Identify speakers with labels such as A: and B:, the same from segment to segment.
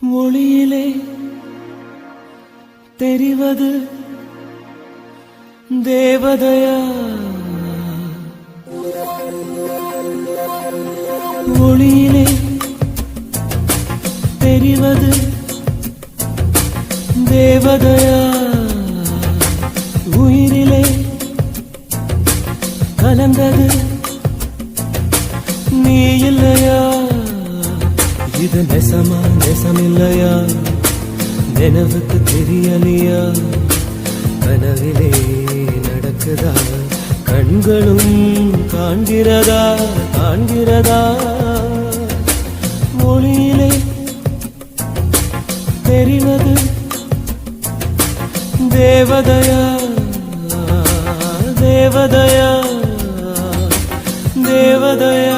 A: ஒளியிலே தெரிவது தேவதையா, ஒளியிலே தெரிவது தேவதையா, உயிரிலே கலந்தது நீ இல்லையா? இது நெசமா நெசமில்லையா? நினைவுக்கு தெரியலையா? கனவிலே நடக்குதா? கண்களும் காண்கிறதா காண்கிறதா? மொழியிலே தெரிவது தேவதையா, தேவதையா, தேவதையா.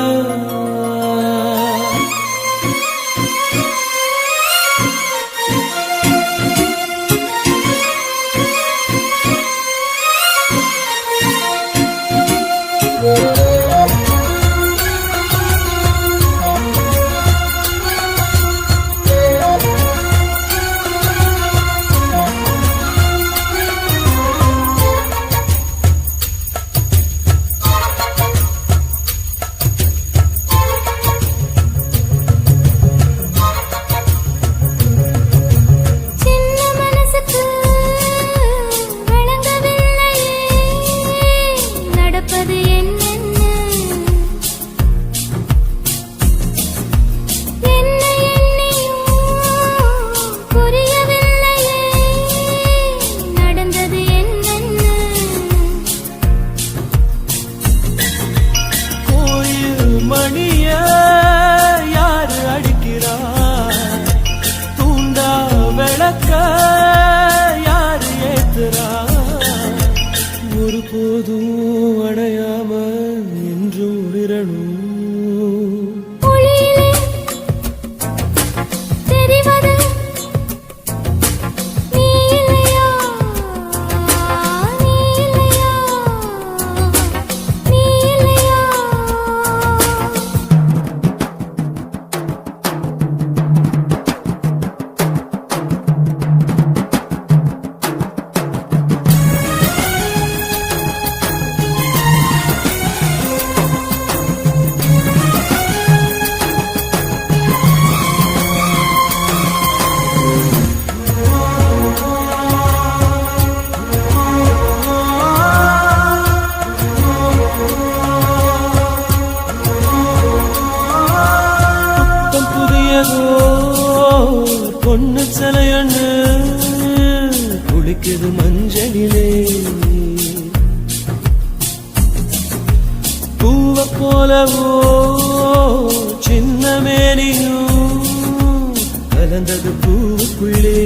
A: ஒருபோதும் அடையாம என்றும் உயிரணும். பொண்ணு சிலையண்ணு குளிக்குது மஞ்சளிலே, பூவ போலவோ சின்ன மேனியும் கலந்தது பூவுக்குள்ளே.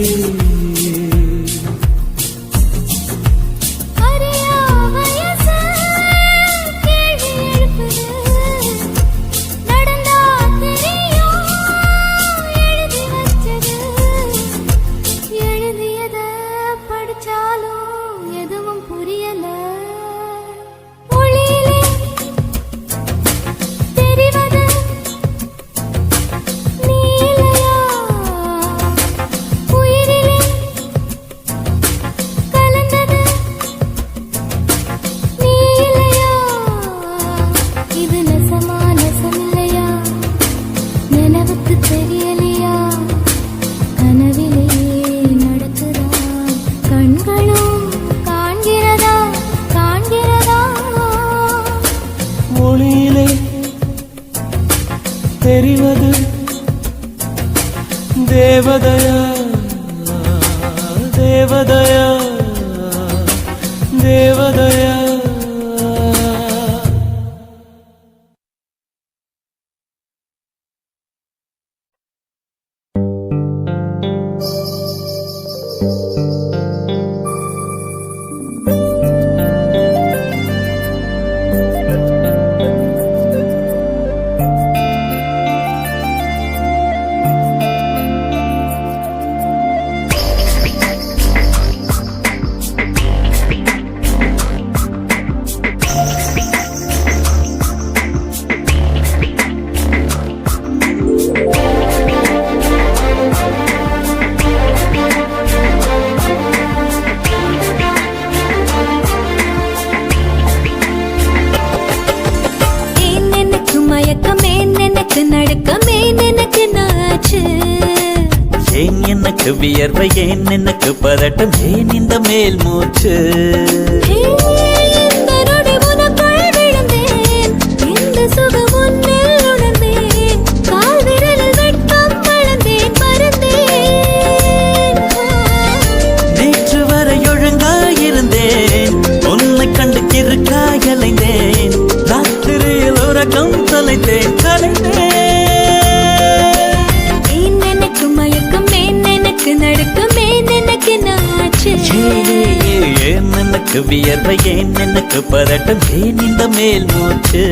A: மொழியிலே தெரிவது தேவதையா, தேவதையா, தேவதையா.
B: எனக்கு வியர்வை ஏன் எனக்கு பதட்டம் ஏன் இந்த மேல் மூச்சு
C: இந்த நொடி உனக்குள் விழுந்தேன் இந்த சுகம் உன்னில் உணர்ந்தேன் கால் விரலில் வெட்கம் வளர்ந்தேன் மறந்தேன்
B: நேற்று வரை ஒழுங்காயிருந்தேன் உன்னை கண்டு கிறுக்காய் அலைந்தேன் ராத்திரியில் உறக்கம் தொலைத்தேன் கலைந்தேன் ஏன் எனக்கு வியர்வை ஏன் எனக்கு பதட்டம் ஏன் இந்த மேல் மூச்சு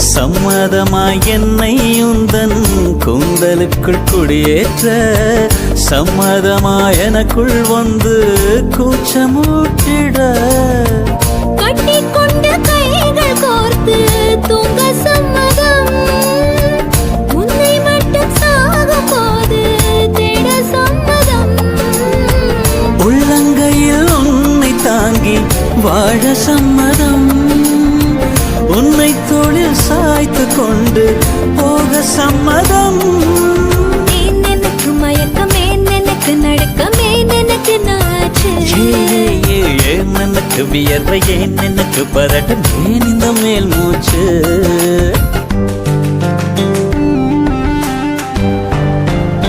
B: சம்மதமாய் என்னை உந்தன் கூந்தலுக்குள் குடியேற்ற சம்மதமாய் எனக்குள் வந்து கூச்சமூட்டிட
C: கட்டிக்கொண்ட கைகள் கோர்த்து தூங்க சம்மதம் உன்னை மட்டும் சாகும் போது தேட சம்மதம்
B: உள்ளங்கையில் உன்னை தாங்கி வாழ சம்மதம் உன்னை தோளில் சாய்த்து கொண்டு போக சம்மதம்
C: ஏன் எனக்கு மயக்கம் ஏன் எனக்கு நடுக்கம் ஏன் எனக்கு நாச்சு
B: ஏன் எனக்கு வியர்வை ஏன் எனக்கு பதட்டம் ஏன் இந்த மேல் மூச்சு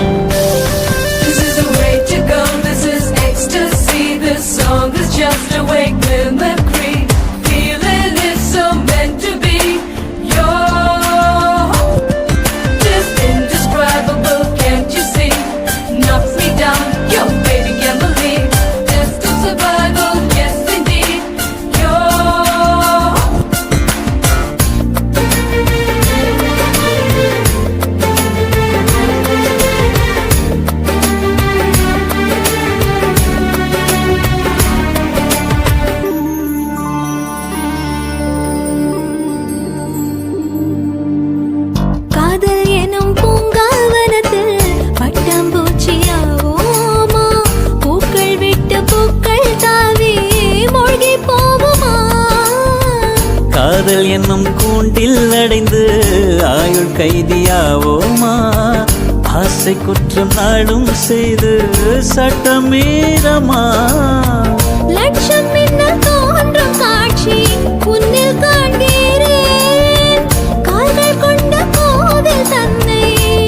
D: This is the way to go, this is ecstasy. This song is just a wake mimicry. Feeling is so meant to be. You're just indescribable, can't you see? Knocks me down, your baby can't believe. Test of survival, yes indeed. You're
C: காதல் எனும் பூங்காவனத்தில் பட்டாம்பூச்சியாவோமா பூக்கள் விட்டு பூக்கள் தாவி மூழ்கி போகுமா
B: காதல் என்னும் கூண்டில் அடைந்து ஆயுள் கைதியாவோமா ஆசை குற்றம் நாளும் செய்து சட்டமீறமா
C: லட்சம் மின்னல் தோன்றும் காட்சி உன்னில் காண்கிறேன் கால்கள் கொண்ட கோவில் தன்னை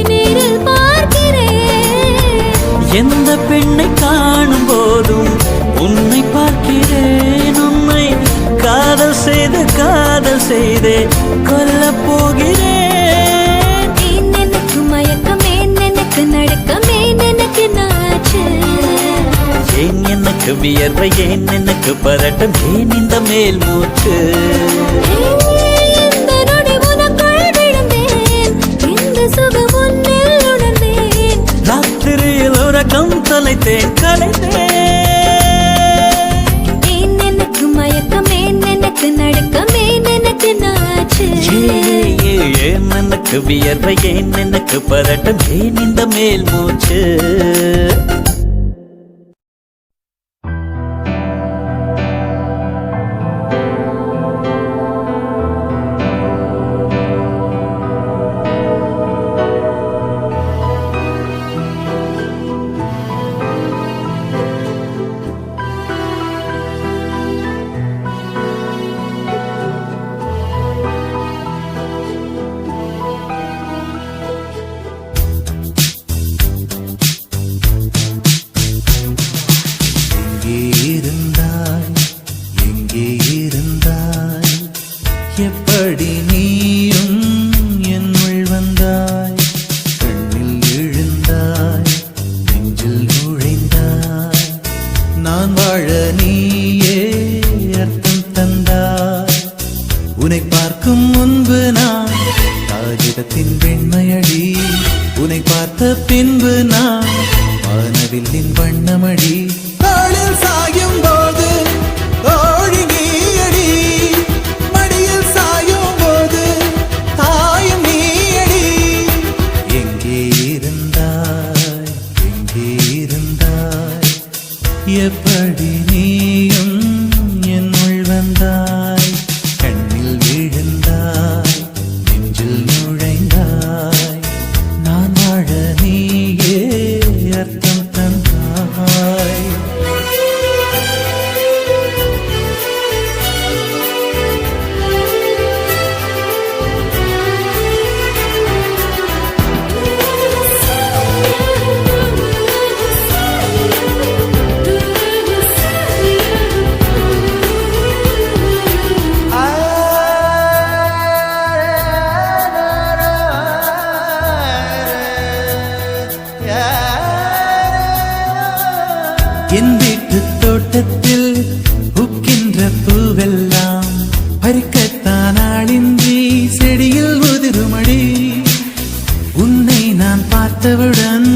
C: நேரில் பார்க்கிறேன்
B: எந்த பெண்ணை காணும் போதும் உன்னை பார்க்கிறேன் உன்னை காதல் செய்தே கொல்ல போகிறேன்
C: ஏன் எனக்கு மயக்கம் ஏன் எனக்கு நடுக்கம் ஏன் எனக்கு நாச்சு
B: ஏன் எனக்கு வியர்வை ஏன் எனக்கு பதட்டம் ஏன் இந்த மேல் மூச்சு
C: இந்த நொடி உனக்குள் விழுந்தேன் இந்த சுகம் உன்னில் உணர்ந்தேன்
B: ராத்திரியில் உறக்கம் தொலைத்தேன் கலைந்தேன்
C: ஏன் எனக்கு மயக்கம் ஏன் எனக்கு நடுக்கம் ஏன் எனக்கு நாச்சு
B: ஏன் எனக்கு வியர்வை ஏன் எனக்கு பதட்டம் ஏன் இந்த மேல் மூச்சு
A: பெண்மையடி உன்னை பார்த்த பின்பு நான் வானவில்லின் வண்ணமடி தாளில் சாயும் போது தோழி நீயடி மடியில் சாயும் போது தாயும் நீயடி எங்கே இருந்தாய் எங்கே இருந்தாய் எப்படி நீயும் என்னுள் வந்தாய் கண்ணில் விழுந்தாய் நெஞ்சில் நுழைந்தாய் நான் வாழ நீயே அர்த்தம் தந்தாய் என் வீட்டு தோட்டத்தில் பூக்கின்ற பூவெல்லாம் பறிக்கத்தான் ஆளின்றி செடியில் உதிருமடி உன்னை நான் பார்த்தவுடன்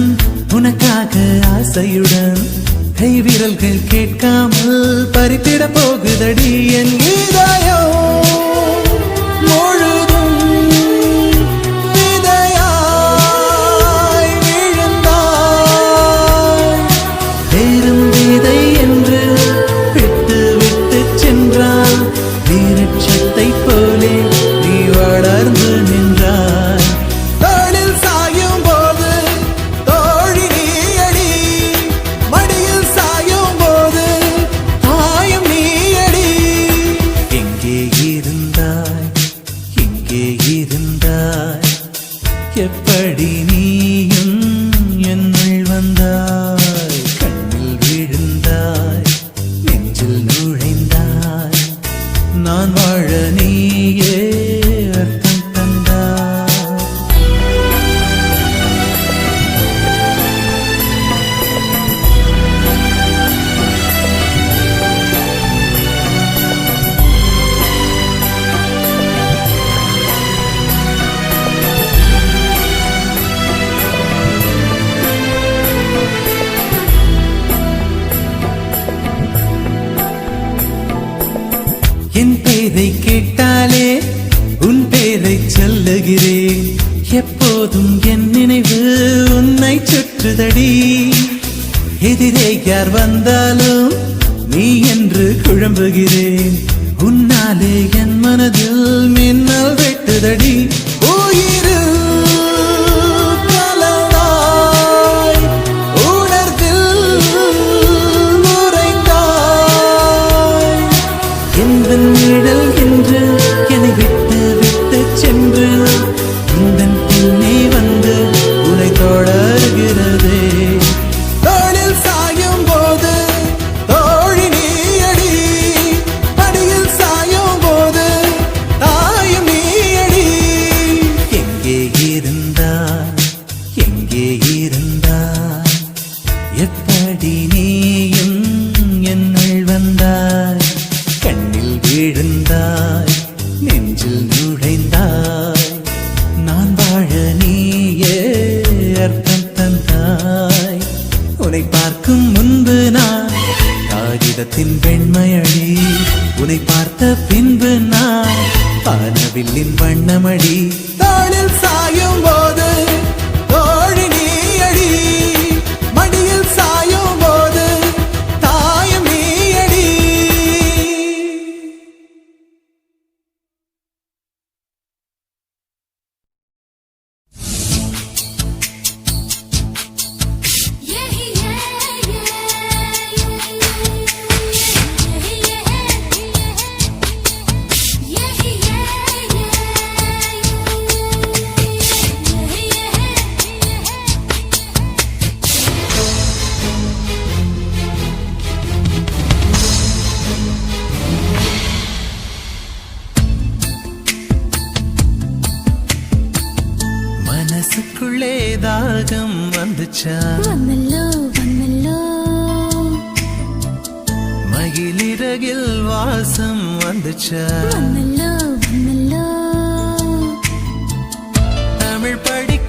A: உனக்காக ஆசையுடன் கைவிரல்கள் கேட்காமல் பறித்திட போகுதடி என் இதயம் முழுதும் விதையாய் விழுந்தாய் வேறும் விதை என்று விட்டு விட்டு சென்றால் வீரட்சத்தை போலே நீ வளர்ந்து நின்றாய் தாளில் சாயும் போது தோழி நீயடி மடியில் சாயும் போது தாயும் நீயடி எங்கே இருந்தாய் எங்கே இருந்தாய் எப்படி நீயும் என்னுள் வந்தாய் கண்ணில் விழுந்தாய் நெஞ்சில் நுழைந்தாய் நான் வாழ நீயே அர்த்தம் தந்தாய் என் பேரை கேட்டாலே உன் பேரை சொல்லுகிறேன் எப்போதும் என் நினைவு உன்னை சுற்றுதடி எதிரே யார் வந்தாலும் நீ என்று குழம்புகிறேன் உன்னாலே என் மனதில் மின்னல் வெட்டுதடி உயிரில் கலந்தாய் உணர்வில் உறைந்தாய் எந்தன் நிழல் என்று என்னை விட்டு விட்டு சென்று உந்தன் பின்னே வந்து உன்னை தொடர்கிறதே தோளில் சாயும் போது தோழி நீயடி மடியில் சாயும் போது தாயும் நீயடி எங்கே இருந்தாய் எங்கே இருந்தாய் எப்படி நீயும் என்னுள் வந்தாய் கண்ணில் விழுந்தாய் நெஞ்சில் நுழைந்தாய் நான் வாழ நீயே அர்த்தம் தந்தாய் உன்னை பார்க்கும் முன்பு நான் காகிதத்தின் வெண்மையடி உன்னை பார்த்த பின்பு நான் வானவில்லின் வண்ணமடி தாளில் சாயும் போது தோழி நீயடி மடியில் சாயும் போது தாயும் நீயடி மனசுக்குள்ளே தாகம் வந்துச்சா
C: வந்தல்லோ வந்தல்லோ
A: மகிழிறகில் வாசம் வந்துச்சா
C: வந்தல்லோ வந்தல்லோ
A: தமிழ் படிக்க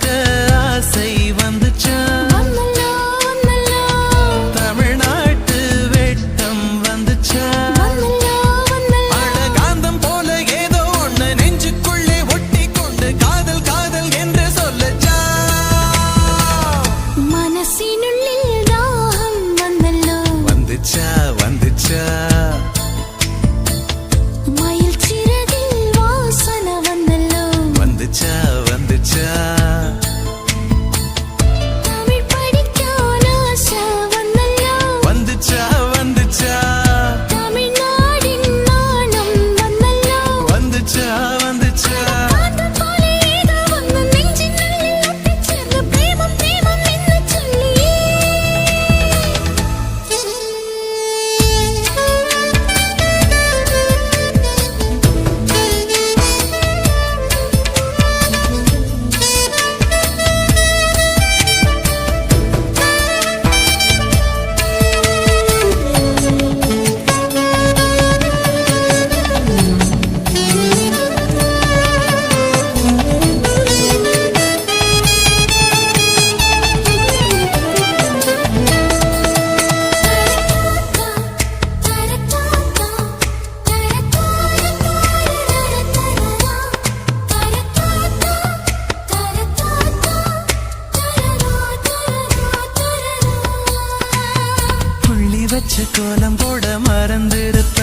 A: வச்ச கோலம் போட மறந்திருப்ப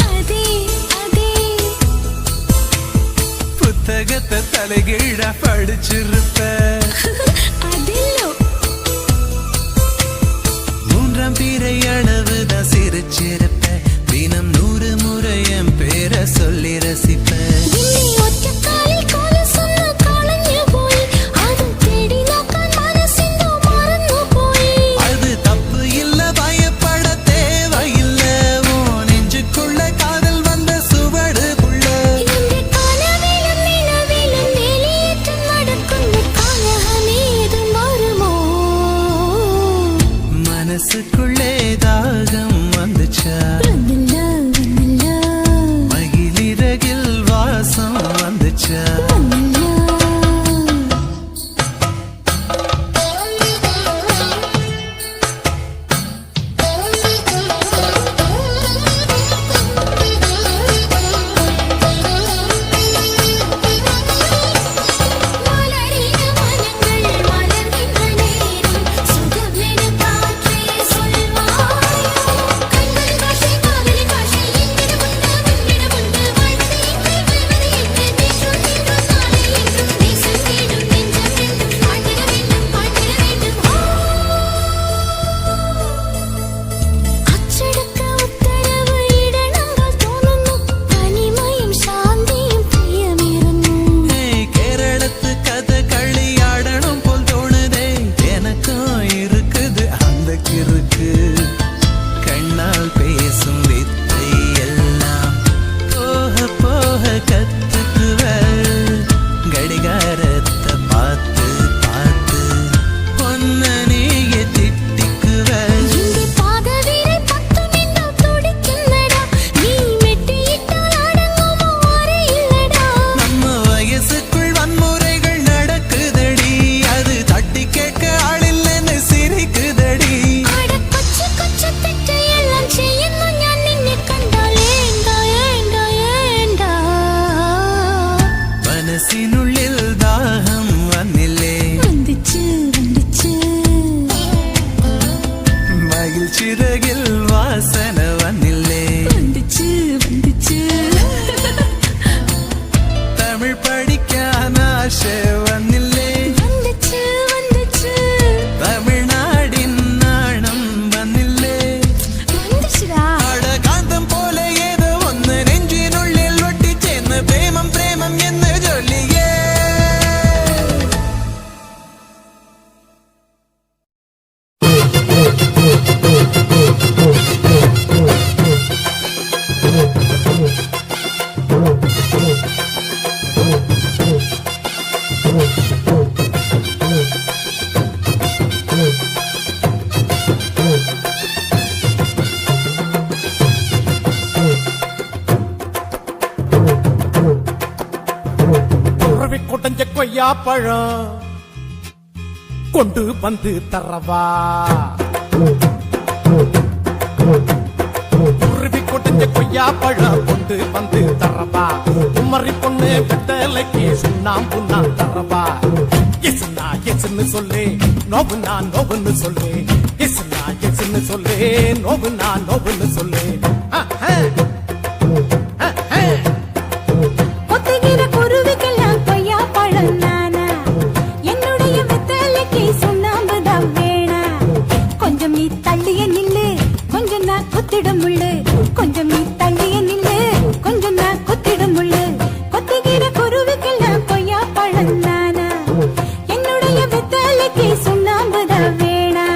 C: அதே அதே
A: புத்தகத்தை தலைகீழ படிச்சிருப்ப
C: அதில்லோ
A: மூன்றாம் பிறை அளவுதான் சிரிச்சிருப்ப தினம் 100 முறை என் பேரை சொல்லி ரசிப்ப
C: இன்னி ஒற்ற காலில் கோல சொன்ன காலஞ்சு போய் அது தேடி நோக்கான் மனசிந்தோ மறந்து போய்
A: அது தப்பு இல்ல பயப்பட தேவையில்ல உன் நெஞ்சுக்குள்ள காதல் வந்த சுவடு புள்ள
C: இந்த காலவேலும் நிலவேலும் வெளியேற்றம் நடக்கும் காலமே இது மாறுமோ
A: மனசுக்குள்ளே தாகம் வந்துச்சா
C: வந்தல்ல வந்தல்ல
A: மகிழிறகில் வாசம் வந்துச்சா
C: மலரின மனங்கள் மலர்கின்ற நேரம் சுகமென காற்றே சொல்வாயோ கண்கள் பாஷை காதலின் பாஷை என்னிடமுண்டு வாழ்வது என்று தேசம் என்றும் நாளை என்றும் தேசம் தேடும் நெஞ்சம் என்றும் வாழ்ந்திட வேண்டும் அச்சடக்க உத்தரவு இடனங்கள் தோணுന്നു தனிமையும் சாந்தியும் பிரியமிருந்தும்
A: கேரளத்து கதை களியாடணும் போல் தோணுதே எனக்கும் இருக்குது அந்த கிறுக்கு கண்ணால் பேசும் வித்தை எல்லாம் போக போக கத்துக்குவ கடிகாரத்தை பார்த்து பார்த்து ஒன்ன நீயே திட்டிக்குவ
C: இங்கே பாதவீரை பத்தும் என்றால் துடிக்கின்றடா நீ மெட்டியிட்டால் அடங்குமோ அறை இல்லடா
A: நம்ம வயசுக்குள் வன்முறைகள் நடக்குதடி அது தட்டி கேட்க ஆளில்லைன்னு சிரிக்குதடி
C: அட கொச்சு கொச்சு തെറ്റ് എല്ലാം ചെയ്യുന്നു ഞാൻ നിന്നെ കണ്ടാൽ ഏണ്ടാ ഏണ്ടാ ഏണ്ടാ
A: മനസ്സിനുള്ളിൽ ദാഹം വന്നില്ലേ
C: വന്നിച്ച് വന്നിച്ച്
A: മയിൽ ചിറകിൽ വാസന വന്നില്ലേ
C: വന്നിച്ച് വന്നിച്ച്
A: തമിഴ് പഠിക്കാൻ ആശ വന്നില്ലേ
C: വന്നിച്ച് വന്നിച്ച്
A: തമിഴ്നാടിൻ നാണം വന്നില്ലേ
C: വന്നിച്ചടാ
A: കാന്തം പോലെ ഏതോ ഒന്ന് നെഞ്ചിനുള്ളിൽ ഒട്ടിച്ചേർന്ന് പ്രേമം പ്രേമം എന്ന് ചൊല്ലിയേ
E: உறவி கொட்டஞ்ச கொய்யா பழம் கொண்டு வந்து தரவா உருவி கொட்டஞ்ச கொய்யா பழம் கொண்டு வந்து தரவா குமரி பொண்ணு வெத்தலைக்கு சுண்ணாம்பு நான் தரவா எசுனா எசுன்னு சொல்லு நோவுனா நோவுன்னு சொல்லு எசுனா எசுன்னு சொல்லு நோவுனா நோவுன்னு சொல்லு
C: ஒத்துகிற குருவிக்கெல்லாம் கொய்யா பழம் நானா என்னுடைய வெத்தலைக்கு சுண்ணாம்பு தான் வேணா கொஞ்சம் நீ தள்ளிய நில்லு கொஞ்சம் நான் குத்திடும் முள்ளு கொஞ்சம் நீ தள்ளிய நில்லு கொஞ்சம் நான் குத்திடும் முள்ளு கொத்துகிற குருவிக்கெல்லாம் கொய்யா பழம் நானா என்னுடைய வெத்தலைக்கு சுண்ணாம்பு தான் வேணா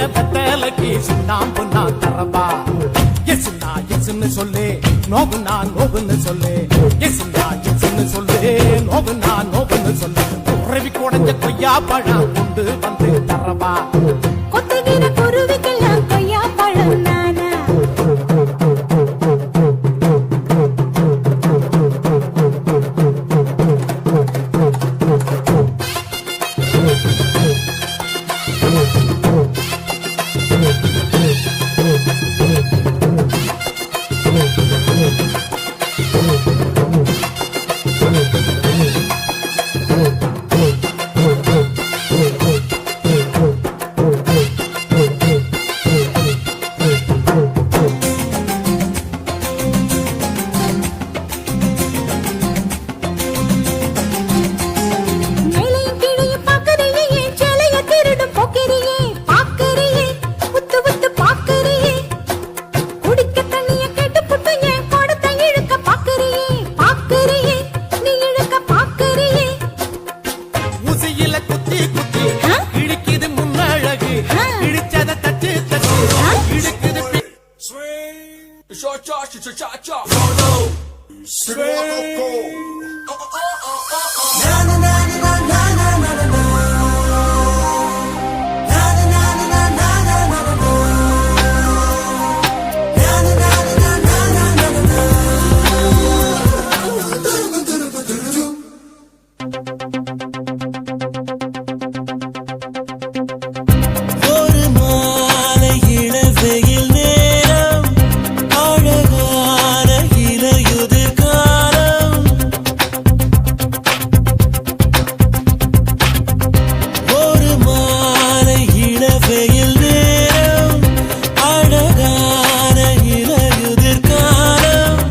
E: வெத்தலைக்கு சுண்ணாம்பு நான் தரவா எஸ்னா எஸ்ன்னு சொல்லு நோவுனா நோவுன்னு சொல்லு எஸ்னா எஸ்ன்னு சொல்லு நோவுனா நோவுன்னு சொல்லு உறவி குடைஞ்ச கொய்யா பழம் கொண்டு வந்து தரவா
C: கொத்துகிற குருவிக்கெல்லாம் கொய்யா பழம் நானா மேலையும் கீழையும் பார்க்கறியே, என் சேலைய திருடும் போக்கிரியே, பார்க்கறியே, உத்து உத்து பார்க்கறியே. குடிக்க தண்ணிய கேட்டுப்புட்டு என் குடத்தை இழுக்க பார்க்கறியே, பார்க்கறியே, நீ இழுக்க பார்க்கறியே.
E: ஊசியில குத்தி குத்தி
C: ஆ?
E: இடிக்குது முன்னழகு
C: ஆ.
E: இடிச்சத தட்டு தட்டு
C: ஆ?
E: இடிக்குது
B: ஒரு மாலை இளவெயில் நேரம் அழகான இலையுதிர் காலம் ஒரு மாலை இளவெயில் நேரம் அழகான இலையுதிர் காலம்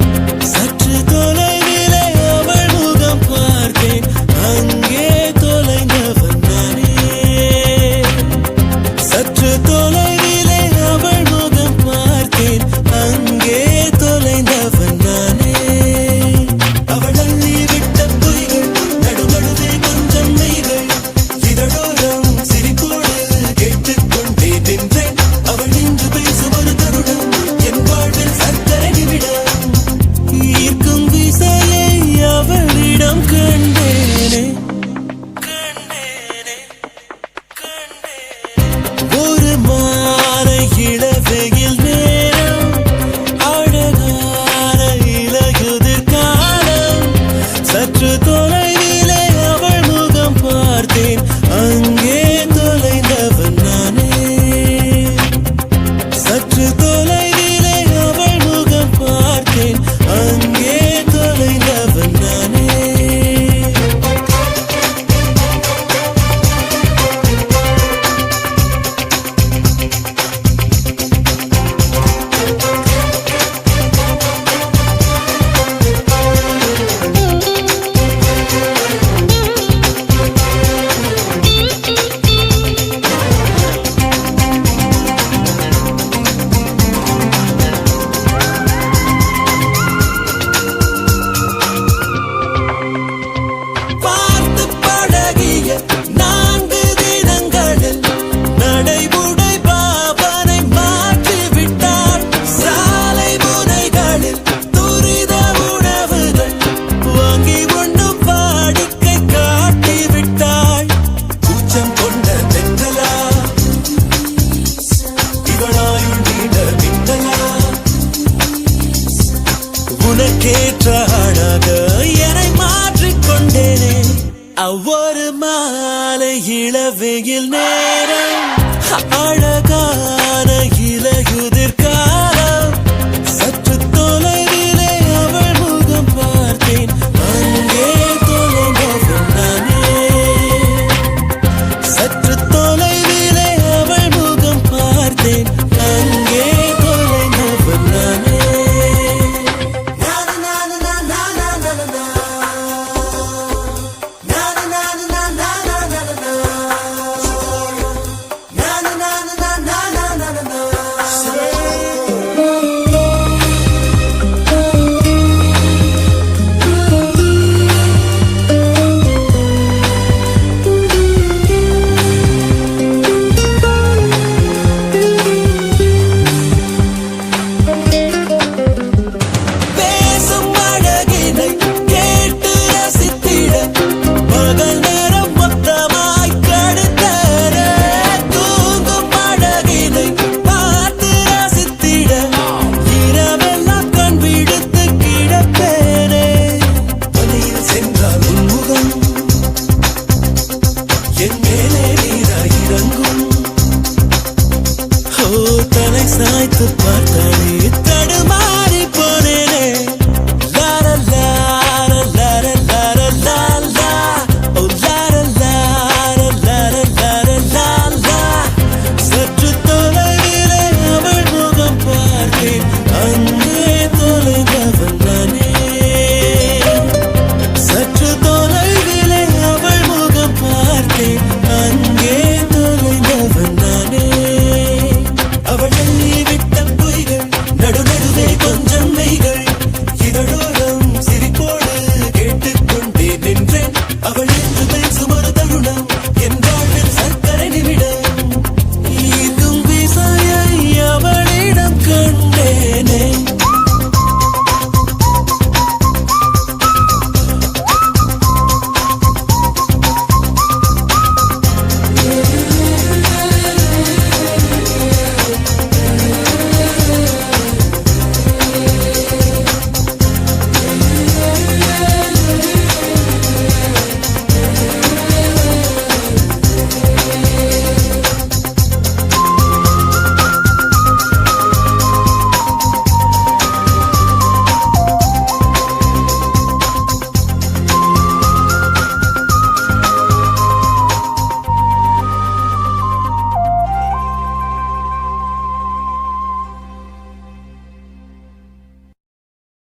B: சற்று தொலைவிலே அவள் முகம் பார்த்தேன் அங்கே தொலைந்தவன் நானே சற்று தொலைவிலே அவள் முகம் பார்த்தேன் அங்கே தொலைந்தவன் நானே அவள் அள்ளி விட்ட பொய்கள் நடுநடுவே கொஞ்சம் மெய்கள் இதழோரம் சிரிப்போடு கேட்டுக்கொண்டே நின்றேன் அவள் நின்று பேசும் ஒரு தருணம் என் வாழ்வில் சர்க்கரை நிமிடம் ஈர்க்கும் விசையை அவளிடம் கண்டேனே கண்டேனே ஒரு மாலை இளவெயில் நேரம் அழகான இலையுதிர் காலம் சற்று தொலைவிலே அவள் முகம் பார்த்தேன் அங்கே தொலைந்தவன் நானே சற்று தொலைவிலே அவள் முகம் பார்த்தேன் அங்கே தொலைந்தவன் நானே பார்த்து பழகிய 4 தினங்களில் நடைமுறை பாவனை மாற்றிவிட்டார் சாலை முனைகளில் துரித உணவுகள் வாங்கி உண்ணும் வாடிக்கை காட்டிவிட்டாள் கூச்சம் கொண்ட தென்றலா இவளாயுள் நீண்ட மின்னலா உனக்கேற்ற ஆளாக என்னை மாற்றிக்கொண்டேனே ஒவ்வொரு மாலை இளவெயில் நேரம் அழகான இலையுதிர் காலம் சற்று தொலைவிலே அவள் முகம் பார்த்தேன் அங்கே தொலைந்தவன் நானே சற்று தொலைவிலே அவள் முகம் பார்த்தேன் அங்கே தொலைந்தவன் நானே
A: na na na தலை சாய்த்து பார்த்தாலே தடுமா